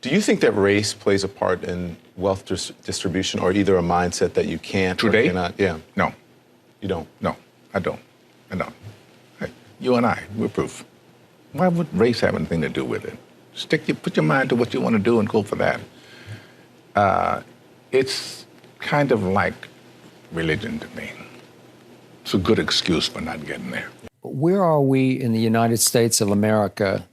Do you think that race plays a part in wealth distribution, or either a mindset that you can't Today? or cannot? Yeah. No. You don't? No, I don't. I don't. Hey, you and I, we're proof. Why would race have anything to do with it? Put your mind to what you want to do and go for that. It's kind of like religion to me. It's a good excuse for not getting there. Where are we in the United States of America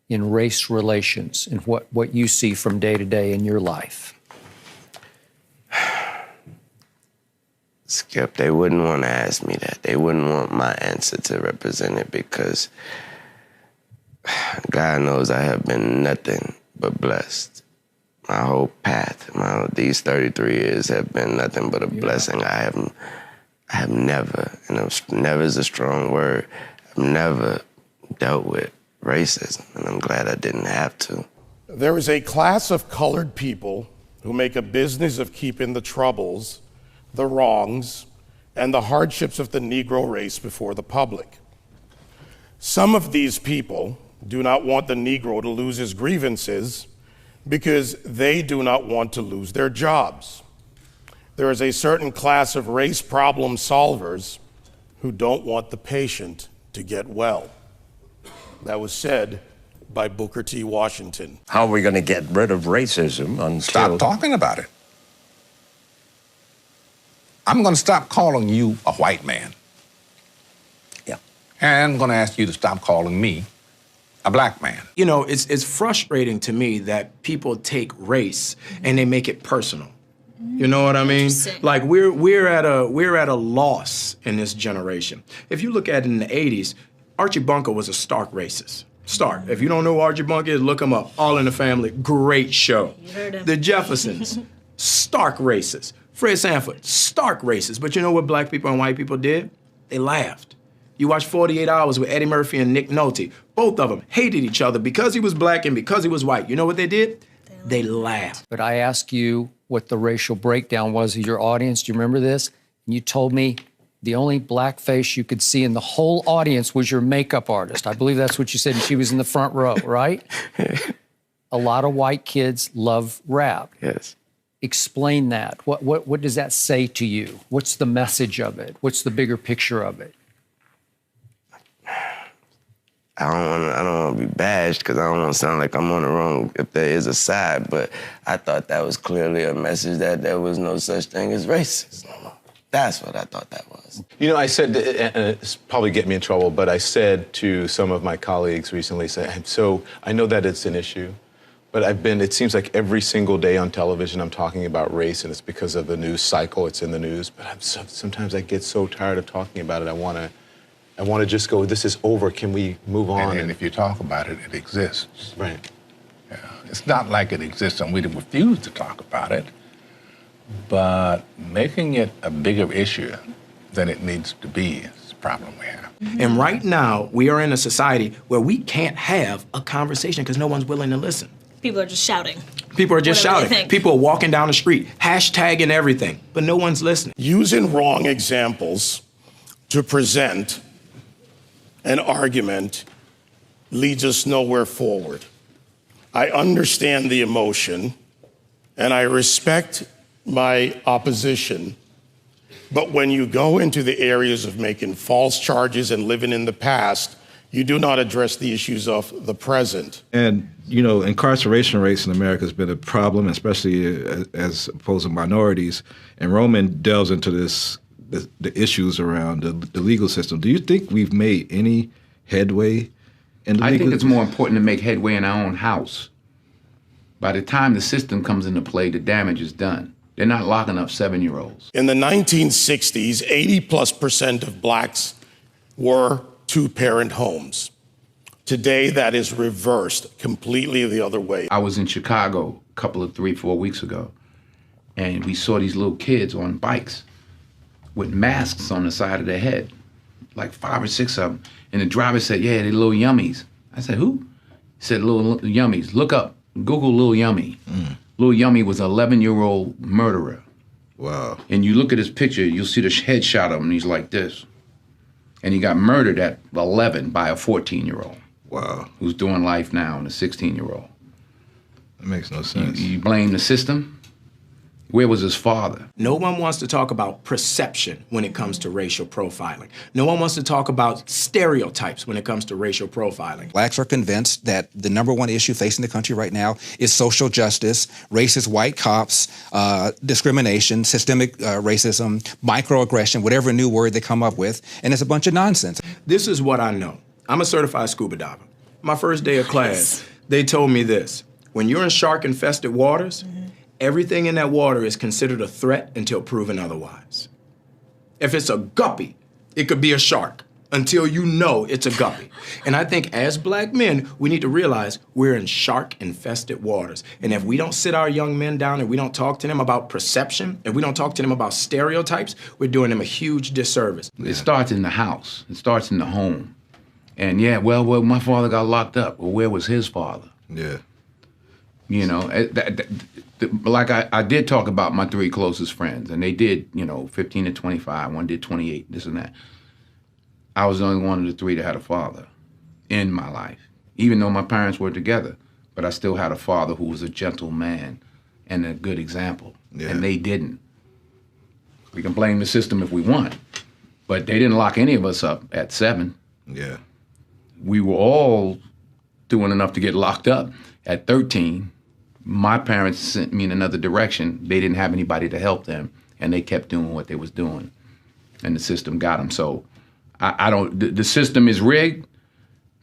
in race relations and what you see from day to day in your life? Skip, they wouldn't want to ask me that. They wouldn't want my answer to represent it because God knows I have been nothing but blessed. My whole path, these 33 years have been nothing but a blessing. I have never, and never is a strong word, I've never dealt with racism, and I'm glad I didn't have to. There is a class of colored people who make a business of keeping the troubles, the wrongs, and the hardships of the Negro race before the public. Some of these people do not want the Negro to lose his grievances because they do not want to lose their jobs. There is a certain class of race problem solvers who don't want the patient to get well. That was said by Booker T. Washington. How are we going to get rid of racism until... Stop talking about it. I'm going to stop calling you a white man. Yeah. And I'm going to ask you to stop calling me a black man. You know, it's frustrating to me that people take race and they make it personal. You know what I mean? Like we're at a loss in this generation. If you look at it in the 80s, Archie Bunker was a stark racist. Stark. If you don't know who Archie Bunker is, look him up. All in the Family, great show. You heard him. The Jeffersons, stark racist. Fred Sanford, stark racist. But you know what black people and white people did? They laughed. You watch 48 Hours with Eddie Murphy and Nick Nolte. Both of them hated each other because he was black and because he was white. You know what they did? They laughed. But I asked you what the racial breakdown was of your audience. Do you remember this? And you told me the only black face you could see in the whole audience was your makeup artist. I believe that's what you said, and she was in the front row, right? A lot of white kids love rap. Yes. Explain that. What does that say to you? What's the message of it? What's the bigger picture of it? I don't want to be bashed because I don't want to sound like I'm on the wrong if there is a side, but I thought that was clearly a message that there was no such thing as racism. That's what I thought that was. You know, I said, and it's probably get me in trouble, but I said to some of my colleagues recently, so I know that it's an issue, but it seems like every single day on television I'm talking about race, and it's because of the news cycle, it's in the news, but sometimes I get so tired of talking about it, I want to just go, this is over, can we move on? And if you talk about it, it exists. Right. Yeah. It's not like it exists and we refuse to talk about it, but making it a bigger issue than it needs to be is the problem we have. And right now, we are in a society where we can't have a conversation because no one's willing to listen. People are just shouting. People are just Whatever they shouting. think. People are walking down the street, hashtagging everything, but no one's listening. Using wrong examples to present an argument leads us nowhere forward. I understand the emotion, and I respect my opposition, but when you go into the areas of making false charges and living in the past, you do not address the issues of the present. And, you know, incarceration rates in America has been a problem, especially as opposed to minorities. And Roman delves into the issues around the legal system. Do you think we've made any headway in the legal system? I think it's more important to make headway in our own house. By the time the system comes into play, the damage is done. They're not locking up 7-year-olds. In the 1960s, 80+% of blacks were two-parent homes. Today, that is reversed completely the other way. I was in Chicago a couple of 3-4 weeks ago, and we saw these little kids on bikes with masks on the side of their head, like 5 or 6 of them. And the driver said, yeah, they're little yummies. I said, who? He said, little yummies. Look up, Google Lil Yummy. Lil Yummy was an 11-year-old murderer. Wow. And you look at his picture, you'll see the headshot of him, and he's like this. And he got murdered at 11 by a 14-year-old. Wow. Who's doing life now, and a 16-year-old. That makes no sense. You blame the system. Where was his father? No one wants to talk about perception when it comes to racial profiling. No one wants to talk about stereotypes when it comes to racial profiling. Blacks are convinced that the number one issue facing the country right now is social justice, racist white cops, discrimination, systemic racism, microaggression, whatever new word they come up with, and it's a bunch of nonsense. This is what I know. I'm a certified scuba diver. My first day of class, they told me this. When you're in shark-infested waters, everything in that water is considered a threat until proven otherwise. If it's a guppy, it could be a shark until you know it's a guppy. And I think as black men, we need to realize we're in shark-infested waters. And if we don't sit our young men down and we don't talk to them about perception, and we don't talk to them about stereotypes, we're doing them a huge disservice. It starts in the house. It starts in the home. And yeah, well, my father got locked up. Well, where was his father? Yeah. You know, like I did talk about my 3 closest friends, and they did, 15 to 25, one did 28, this and that. I was the only one of the 3 that had a father in my life, even though my parents were together. But I still had a father who was a gentle man and a good example, and they didn't. We can blame the system if we want, but they didn't lock any of us up at 7. Yeah. We were all doing enough to get locked up at 13. My parents sent me in another direction. They didn't have anybody to help them, and they kept doing what they was doing, and the system got them. So I don't. The system is rigged,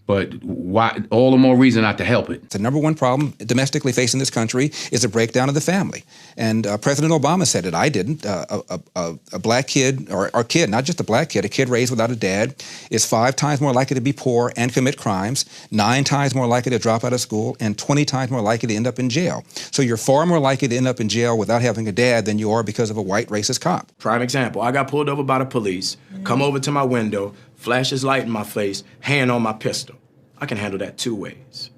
but why? All the more reason not to help it. The number one problem domestically facing this country is a breakdown of the family. And President Obama said it. I didn't. A black kid, or a kid, not just a black kid, a kid raised without a dad is 5 times more likely to be poor and commit crimes, 9 times more likely to drop out of school, and 20 times more likely to end up in jail. So you're far more likely to end up in jail without having a dad than you are because of a white racist cop. Prime example, I got pulled over by the police, come over to my window, flash his light in my face, hand on my pistol. I can handle that 2 ways.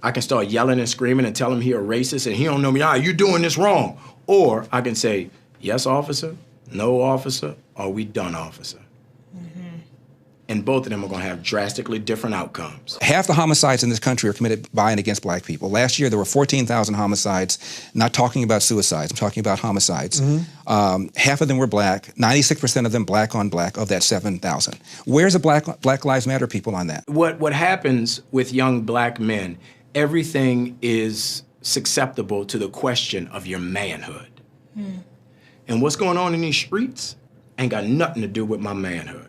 I can start yelling and screaming and tell him he a racist and he don't know me. You doing this wrong. Or I can say, yes, officer, no, officer, or we done, officer. And both of them are going to have drastically different outcomes. Half the homicides in this country are committed by and against black people. Last year, there were 14,000 homicides, not talking about suicides, I'm talking about homicides. Half of them were black, 96% of them black on black of that 7,000. Where's the Black Lives Matter people on that? What happens with young black men, everything is susceptible to the question of your manhood. And what's going on in these streets ain't got nothing to do with my manhood.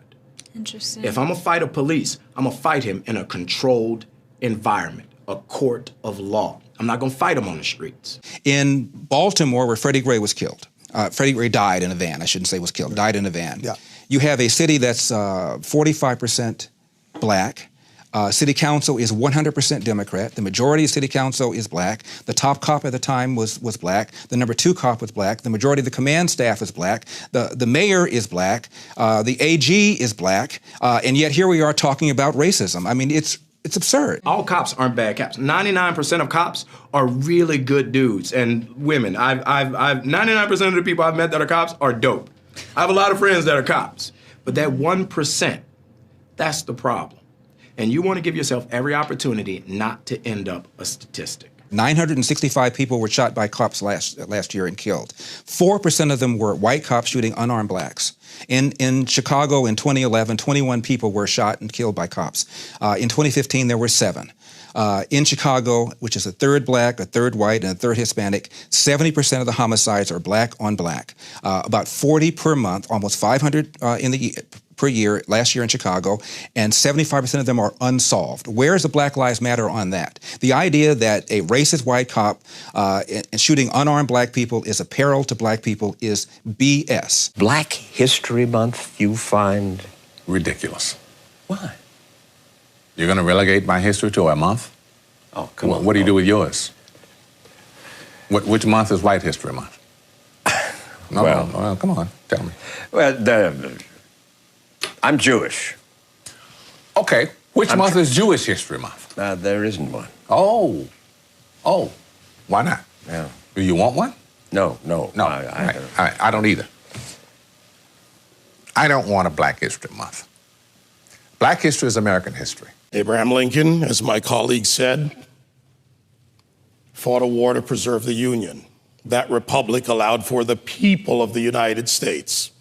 Interesting. If I'm gonna fight a police, I'm gonna fight him in a controlled environment, a court of law. I'm not gonna fight him on the streets. In Baltimore, where Freddie Gray was killed, Freddie Gray died in a van. I shouldn't say was killed, died in a van. Yeah. You have a city that's 45% black. City council is 100% Democrat. The majority of city council is black. The top cop at the time was black. The number 2 cop was black. The majority of the command staff is black. The mayor is black. The AG is black. And yet here we are talking about racism. I mean, it's absurd. All cops aren't bad cops. 99% of cops are really good dudes and women. I've 99% of the people I've met that are cops are dope. I have a lot of friends that are cops. But that 1%, that's the problem. And you want to give yourself every opportunity not to end up a statistic. 965 people were shot by cops last year and killed. 4% of them were white cops shooting unarmed blacks. In Chicago in 2011, 21 people were shot and killed by cops. In 2015, there were 7. In Chicago, which is a third black, a third white, and a third Hispanic, 70% of the homicides are black on black. About 40 per month, almost 500 per year, last year in Chicago, and 75% of them are unsolved. Where's the Black Lives Matter on that? The idea that a racist white cop shooting unarmed black people is a peril to black people is BS. Black History Month, you find Ridiculous. why? You're going to relegate my history to a month? Oh, come on. What do you do with yours? Which month is White History Month? No, well, come on, tell me. Well, I'm Jewish. Okay, which month is Jewish History Month? There isn't one. Oh, why not? Yeah. Do you want one? No. I don't either. I don't want a Black History Month. Black history is American history. Abraham Lincoln, as my colleague said, fought a war to preserve the Union. That republic allowed for the people of the United States,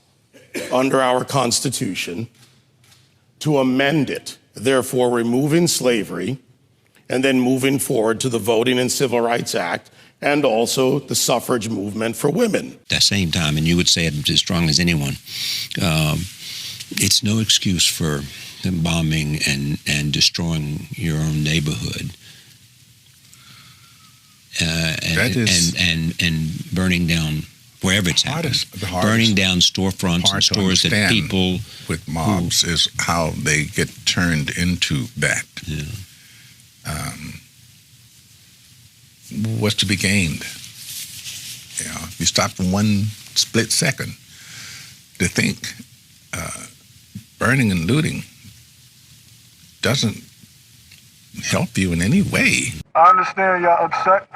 under our Constitution, to amend it, therefore removing slavery, and then moving forward to the Voting and Civil Rights Act, and also the suffrage movement for women. At that same time, and you would say it as strong as anyone, it's no excuse for bombing and destroying your own neighborhood. And burning down wherever it's happened, burning down storefronts and stores that people with mobs is how they get turned into that. Yeah. What's to be gained? You know, you stop for one split second to think. Burning and looting doesn't help you in any way. I understand y'all upset,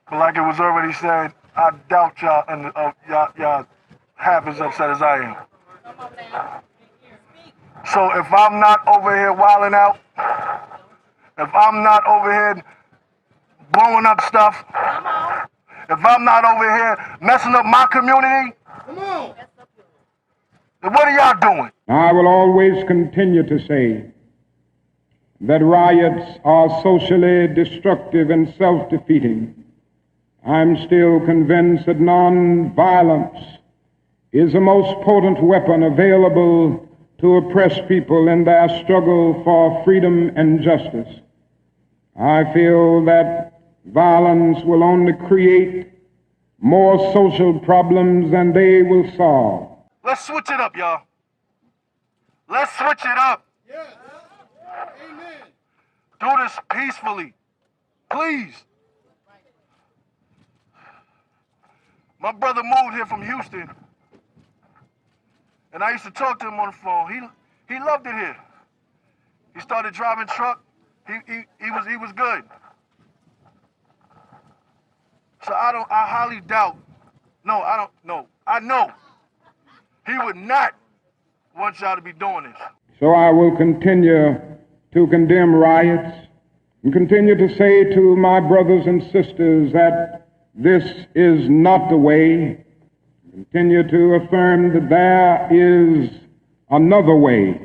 but like it was already said, I doubt y'all and y'all half as upset as I am. So if I'm not over here wilding out, if I'm not over here blowing up stuff, if I'm not over here messing up my community, then what are y'all doing? I will always continue to say that riots are socially destructive and self-defeating. I'm still convinced that non-violence is the most potent weapon available to oppress people in their struggle for freedom and justice. I feel that violence will only create more social problems than they will solve. Let's switch it up, y'all. Let's switch it up. Yeah. Amen. Do this peacefully. Please. My brother moved here from Houston, and I used to talk to him on the phone. He loved it here. He started driving truck. He was good. So I highly doubt. No, I don't know. I know he would not want y'all to be doing this. So I will continue to condemn riots and continue to say to my brothers and sisters that this is not the way. Continue to affirm that there is another way.